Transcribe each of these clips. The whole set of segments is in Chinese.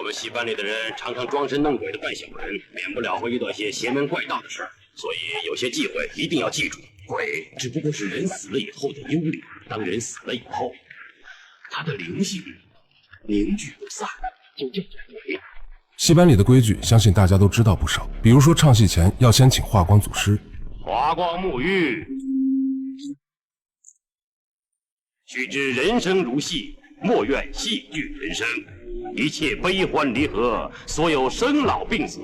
我们戏班里的人常常装神弄鬼的扮小人，免不了会遇到些邪门怪道的事儿，所以有些忌讳一定要记住。鬼只不过是人死了以后的幽灵，当人死了以后，他的灵性凝聚不散，就叫做鬼。戏班里的规矩，相信大家都知道不少，比如说唱戏前要先请化光祖师，华光沐浴，须知人生如戏，莫怨戏剧人生。一切悲欢离合，所有生老病死，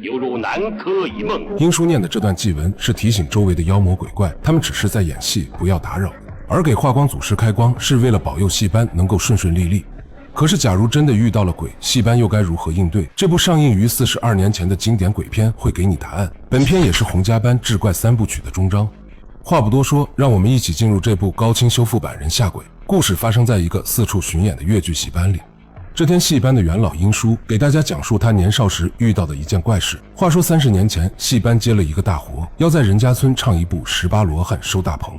犹如南柯一梦。英叔念的这段祭文是提醒周围的妖魔鬼怪，他们只是在演戏，不要打扰。而给化光祖师开光，是为了保佑戏班能够顺顺利利。可是，假如真的遇到了鬼，戏班又该如何应对？这部上映于42年前的经典鬼片会给你答案。本片也是洪家班志怪3部曲的终章。话不多说，让我们一起进入这部高清修复版《人下鬼》。故事发生在一个四处巡演的越剧戏班里。这天，戏班的元老英叔给大家讲述他年少时遇到的一件怪事。话说30年前，戏班接了一个大活，要在任家村唱一部18罗汉收大棚。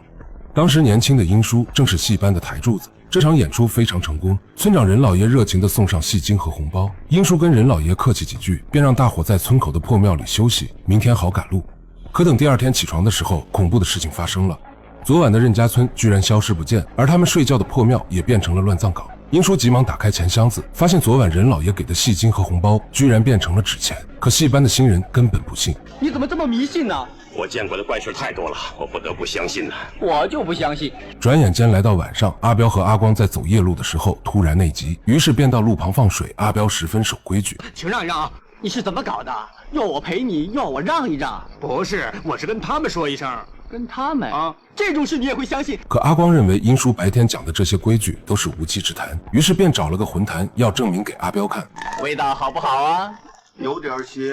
当时年轻的英叔正是戏班的台柱子，这场演出非常成功，村长任老爷热情地送上戏金和红包。英叔跟任老爷客气几句，便让大伙在村口的破庙里休息，明天好赶路。可等第二天起床的时候，恐怖的事情发生了。昨晚的任家村居然消失不见，而他们睡觉的破庙也变成了乱葬岗。英叔急忙打开钱箱子，发现昨晚任老爷给的戏金和红包居然变成了纸钱。可戏班的新人根本不信。你怎么这么迷信呢？我见过的怪事太多了，我不得不相信了。我就不相信。转眼间来到晚上，阿彪和阿光在走夜路的时候突然内急，于是便到路旁放水。阿彪十分守规矩，请让一让，你是怎么搞的？要我陪你，要我让一让？不是，我是跟他们说一声。跟他们啊，这种事你也会相信？可阿光认为英叔白天讲的这些规矩都是无稽之谈，于是便找了个魂坛要证明给阿彪看。味道好不好啊？有点咸。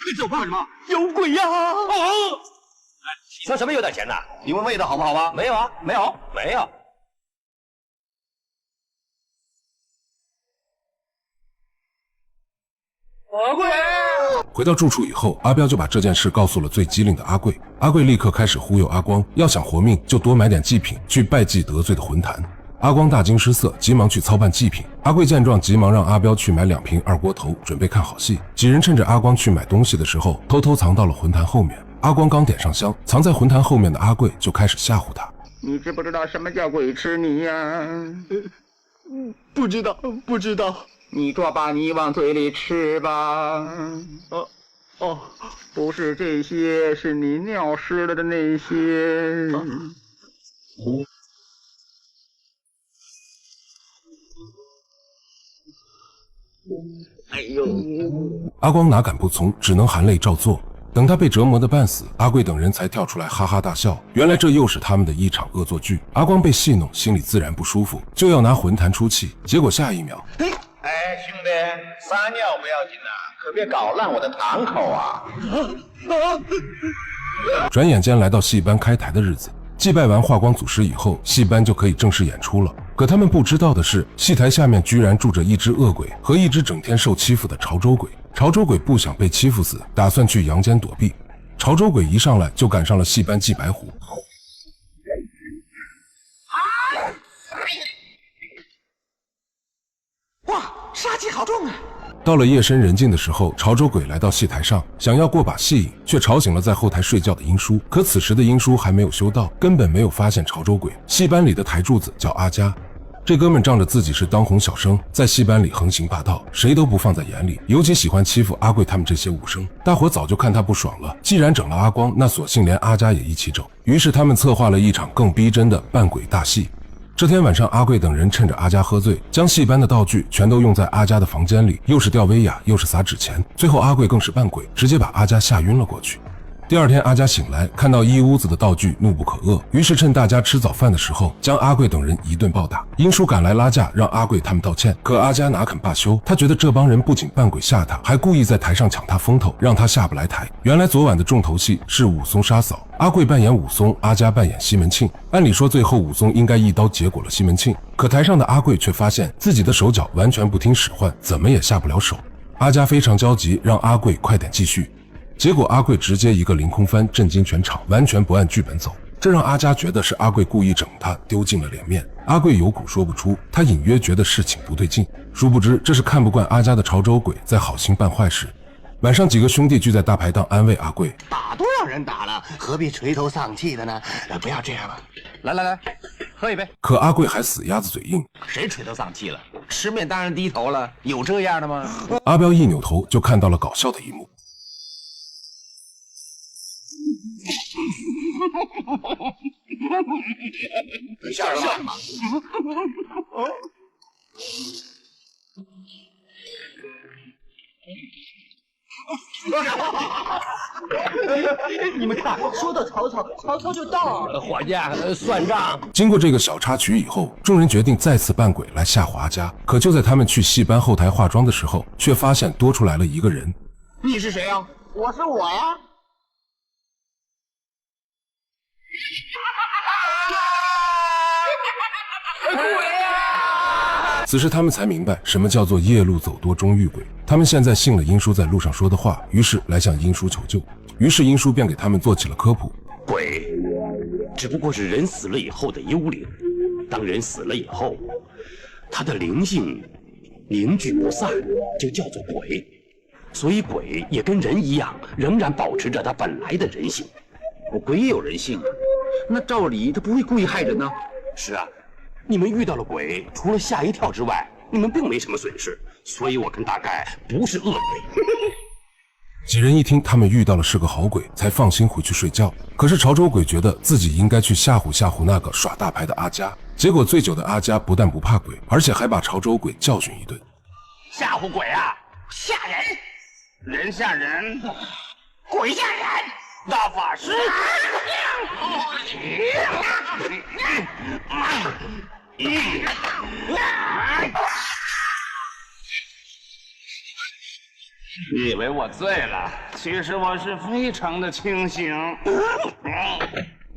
快走吧！什么？有鬼呀！说什么有点钱呢？你问味道好不好吗？没有啊，没有，没有。魔鬼！回到住处以后，阿彪就把这件事告诉了最机灵的阿贵。阿贵立刻开始忽悠阿光，要想活命就多买点祭品去拜祭得罪的魂坛。阿光大惊失色，急忙去操办祭品。阿贵见状，急忙让阿彪去买2瓶二锅头，准备看好戏。几人趁着阿光去买东西的时候，偷偷藏到了魂坛后面。阿光刚点上香，藏在魂坛后面的阿贵就开始吓唬他：“你知不知道什么叫鬼吃泥呀？”“不知道，不知道。”“你多把泥往嘴里吃吧。”“哦，不是这些，是你尿湿了的那些。”“哎呦！”阿光哪敢不从，只能含泪照做。等他被折磨得半死，阿贵等人才跳出来哈哈大笑。原来这又是他们的一场恶作剧。阿光被戏弄，心里自然不舒服，就要拿魂坛出气。结果下一秒，哎，兄弟，撒尿不要紧啊，可别搞烂我的堂口啊！转眼间来到戏班开台的日子。祭拜完化光祖师以后，戏班就可以正式演出了。可他们不知道的是，戏台下面居然住着一只恶鬼和一只整天受欺负的潮州鬼。潮州鬼不想被欺负死，打算去阳间躲避。潮州鬼一上来就赶上了戏班祭白虎。哇，杀气好重啊！到了夜深人静的时候，潮州鬼来到戏台上，想要过把戏瘾，却吵醒了在后台睡觉的英叔。可此时的英叔还没有修道，根本没有发现潮州鬼。戏班里的台柱子叫阿佳，这哥们仗着自己是当红小生，在戏班里横行霸道，谁都不放在眼里，尤其喜欢欺负阿贵他们这些武生。大伙早就看他不爽了，既然整了阿光，那索性连阿佳也一起整。于是他们策划了一场更逼真的扮鬼大戏。这天晚上，阿贵等人趁着阿佳喝醉，将戏班的道具全都用在阿佳的房间里，又是吊威亚，又是撒纸钱，最后阿贵更是扮鬼，直接把阿佳吓晕了过去。第二天，阿佳醒来，看到一屋子的道具，怒不可遏，于是趁大家吃早饭的时候，将阿贵等人一顿暴打。英叔赶来拉架，让阿贵他们道歉，可阿佳哪肯罢休，他觉得这帮人不仅扮鬼吓他，还故意在台上抢他风头，让他下不来台。原来昨晚的重头戏是武松杀嫂，阿贵扮演武松，阿佳扮演西门庆。按理说最后武松应该一刀结果了西门庆，可台上的阿贵却发现自己的手脚完全不听使唤，怎么也下不了手。阿佳非常焦急，让阿贵快点继续。结果阿贵直接一个凌空翻，震惊全场，完全不按剧本走。这让阿佳觉得是阿贵故意整他，丢尽了脸面。阿贵有苦说不出，他隐约觉得事情不对劲，殊不知这是看不惯阿佳的潮州鬼在好心办坏事。晚上几个兄弟聚在大排档安慰阿贵，打都让人打了，何必垂头丧气的呢？不要这样了，来，喝一杯。可阿贵还死鸭子嘴硬，谁垂头丧气了？吃面当然低头了，有这样的吗？阿彪一扭头就看到了搞笑的一幕。你笑什么？你们看，说到曹操，曹操就到。伙计，算账。经过这个小插曲以后，众人决定再次扮鬼来吓唬阿佳。可就在他们去戏班后台化妆的时候，却发现多出来了一个人。你是谁呀？我是我呀。此时他们才明白什么叫做夜路走多终遇鬼。他们现在信了英叔在路上说的话，于是来向英叔求救。于是英叔便给他们做起了科普。鬼只不过是人死了以后的幽灵，当人死了以后，他的灵性凝聚不散，就叫做鬼。所以鬼也跟人一样，仍然保持着他本来的人性。鬼也有人性啊，那照理他不会故意害人呢。是啊，你们遇到了鬼，除了吓一跳之外，你们并没什么损失，所以我看大概不是恶鬼。几人一听他们遇到了是个好鬼，才放心回去睡觉。可是潮州鬼觉得自己应该去吓唬吓唬那个耍大牌的阿佳，结果醉酒的阿佳不但不怕鬼，而且还把潮州鬼教训一顿。吓唬鬼啊，吓人，人吓人，鬼吓人，大法师。你以为我醉了？其实我是非常的清醒。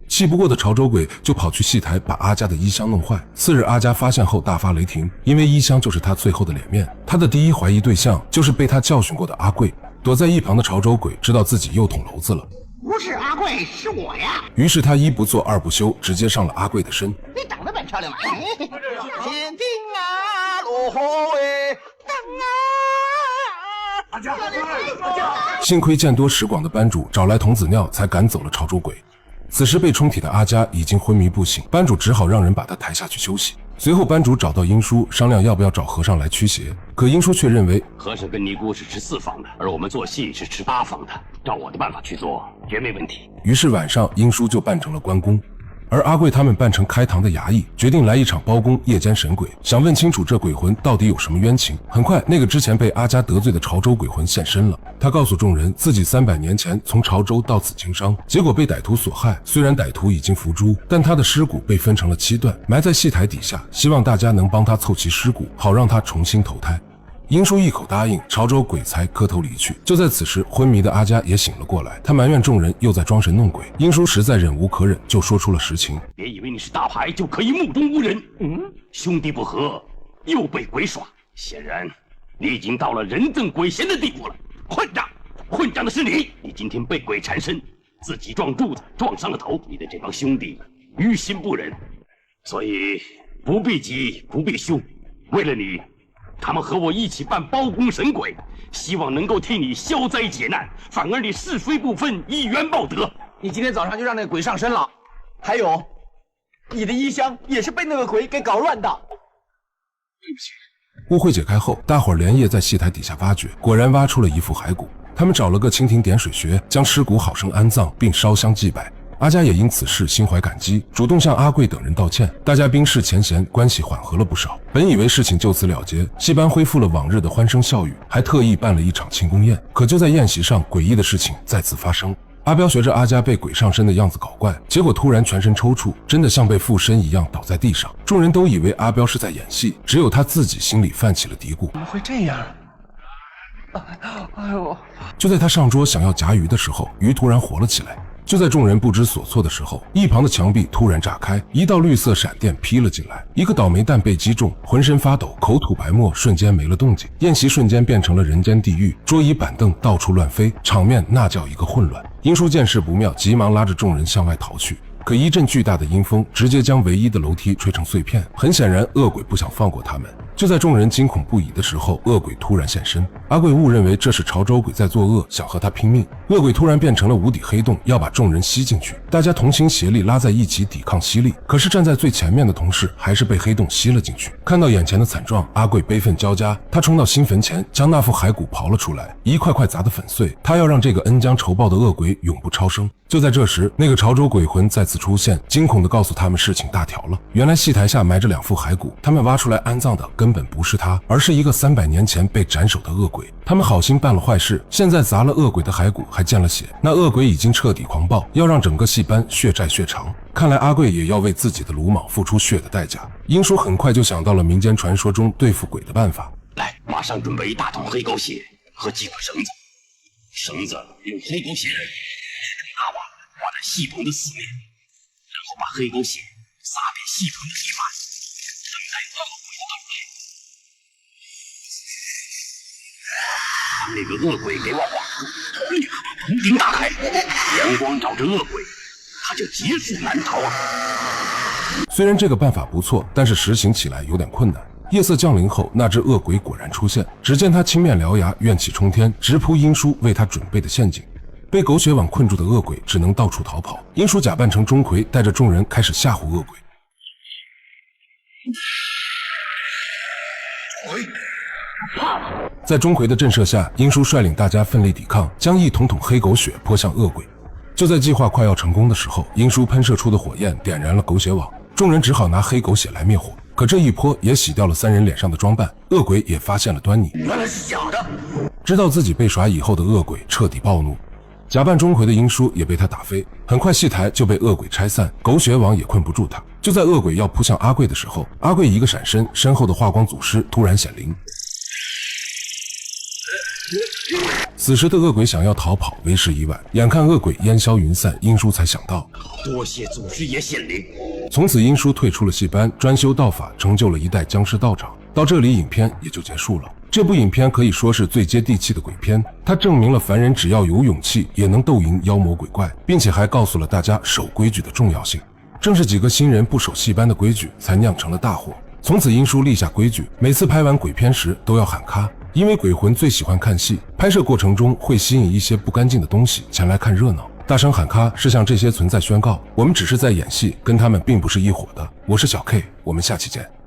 气不过的潮州鬼就跑去戏台把阿佳的衣箱弄坏。次日阿佳发现后大发雷霆，因为衣箱就是他最后的脸面。他的第一怀疑对象就是被他教训过的阿贵。躲在一旁的潮州鬼知道自己又捅娄子了，不是阿贵，是我呀。于是他一不做二不休，直接上了阿贵的身。你长得蛮漂亮嘛。天庭啊，落花哎，幸亏见多识广的班主找来童子尿，才赶走了潮州鬼。此时被冲体的阿佳已经昏迷不醒，班主只好让人把他抬下去休息。随后班主找到英叔商量要不要找和尚来驱邪，可英叔却认为和尚跟尼姑是吃4方的，而我们做戏是吃8方的，照我的办法去做绝没问题。于是晚上英叔就扮成了关公，而阿贵他们扮成开堂的衙役，决定来一场包公夜间神鬼，想问清楚这鬼魂到底有什么冤情。很快那个之前被阿佳得罪的潮州鬼魂现身了，他告诉众人自己300年前从潮州到此经商，结果被歹徒所害。虽然歹徒已经伏诛，但他的尸骨被分成了7段，埋在戏台底下，希望大家能帮他凑齐尸骨，好让他重新投胎。英叔一口答应，潮州鬼才磕头离去。就在此时，昏迷的阿佳也醒了过来，他埋怨众人又在装神弄鬼。英叔实在忍无可忍，就说出了实情。别以为你是大牌就可以目中无人，兄弟不和，又被鬼耍，显然你已经到了人憎鬼嫌的地步了。混账的是你！你今天被鬼缠身，自己撞柱子，撞伤了头，你的这帮兄弟于心不忍，所以不必急，不必凶。为了你，他们和我一起扮包公神鬼，希望能够替你消灾解难，反而你是非不分，以冤报德。你今天早上就让那个鬼上身了，还有，你的衣箱也是被那个鬼给搞乱的。对不起。误会解开后，大伙儿连夜在戏台底下挖掘，果然挖出了一副骸骨。他们找了个蜻蜓点水穴，将尸骨好生安葬，并烧香祭拜。阿佳也因此事心怀感激，主动向阿贵等人道歉。大家冰释前嫌，关系缓和了不少。本以为事情就此了结，戏班恢复了往日的欢声笑语，还特意办了一场庆功宴。可就在宴席上，诡异的事情再次发生。阿彪学着阿佳被鬼上身的样子搞怪，结果突然全身抽搐，真的像被附身一样倒在地上。众人都以为阿彪是在演戏，只有他自己心里泛起了嘀咕：怎么会这样？哎呦！就在他上桌想要夹鱼的时候，鱼突然活了起来。就在众人不知所措的时候，一旁的墙壁突然炸开，一道绿色闪电劈了进来。一个倒霉蛋被击中，浑身发抖，口吐白沫，瞬间没了动静。宴席瞬间变成了人间地狱，桌椅板凳到处乱飞，场面那叫一个混乱。英叔见势不妙，急忙拉着众人向外逃去。可一阵巨大的阴风直接将唯一的楼梯吹成碎片。很显然，恶鬼不想放过他们。就在众人惊恐不已的时候，恶鬼突然现身。阿贵误认为这是潮州鬼在作恶，想和他拼命。恶鬼突然变成了无底黑洞，要把众人吸进去。大家同心协力拉在一起抵抗吸力，可是站在最前面的同事还是被黑洞吸了进去。看到眼前的惨状，阿贵悲愤交加，他冲到新坟前，将那副骸骨刨了出来，一块块砸得粉碎。他要让这个恩将仇报的恶鬼永不超生。就在这时，那个潮州鬼魂再次出现，惊恐地告诉他们事情大条了。原来戏台下埋着2副骸骨，他们挖出来安葬的根本不是他，而是一个300年前被斩首的恶鬼。他们好心办了坏事，现在砸了恶鬼的骸骨，还见了血。那恶鬼已经彻底狂暴，要让整个戏班血债血偿。看来阿贵也要为自己的鲁莽付出血的代价。英叔很快就想到了民间传说中对付鬼的办法。来，马上准备1大桶黑狗血和几捆绳子，绳子用黑狗血大瓦挂在戏棚的4面，然后把黑狗血撒遍戏棚的地板，等待恶鬼的到来。当那个恶鬼给我晃住，立刻把棚顶打开，阳光照着恶鬼，他就劫数难逃了。虽然这个办法不错，但是实行起来有点困难。夜色降临后，那只恶鬼果然出现。只见他青面獠牙，怨气冲天，直扑英叔为他准备的陷阱。被狗血网困住的恶鬼只能到处逃跑。英叔假扮成钟馗，带着众人开始吓唬恶鬼。在钟馗的震慑下，英叔率领大家奋力抵抗，将1桶桶黑狗血泼向恶鬼。就在计划快要成功的时候，英叔喷射出的火焰点燃了狗血网，众人只好拿黑狗血来灭火。可这一泼也洗掉了3人脸上的装扮，恶鬼也发现了端倪。原来是假的！知道自己被耍以后的恶鬼彻底暴怒，假扮钟馗的英叔也被他打飞。很快戏台就被恶鬼拆散，狗血网也困不住他。就在恶鬼要扑向阿贵的时候，阿贵一个闪身，身后的化光祖师突然显灵。此时的恶鬼想要逃跑，为时已晚。眼看恶鬼烟消云散，英叔才想到，多谢祖师爷显灵。从此英叔退出了戏班，专修道法，成就了一代僵尸道长。到这里影片也就结束了。这部影片可以说是最接地气的鬼片，它证明了凡人只要有勇气也能斗赢妖魔鬼怪，并且还告诉了大家守规矩的重要性。正是几个新人不守戏班的规矩，才酿成了大祸。从此英叔立下规矩，每次拍完鬼片时都要喊咔，因为鬼魂最喜欢看戏，拍摄过程中会吸引一些不干净的东西前来看热闹。大声喊咔是向这些存在宣告，我们只是在演戏，跟他们并不是一伙的。我是小 K， 我们下期见。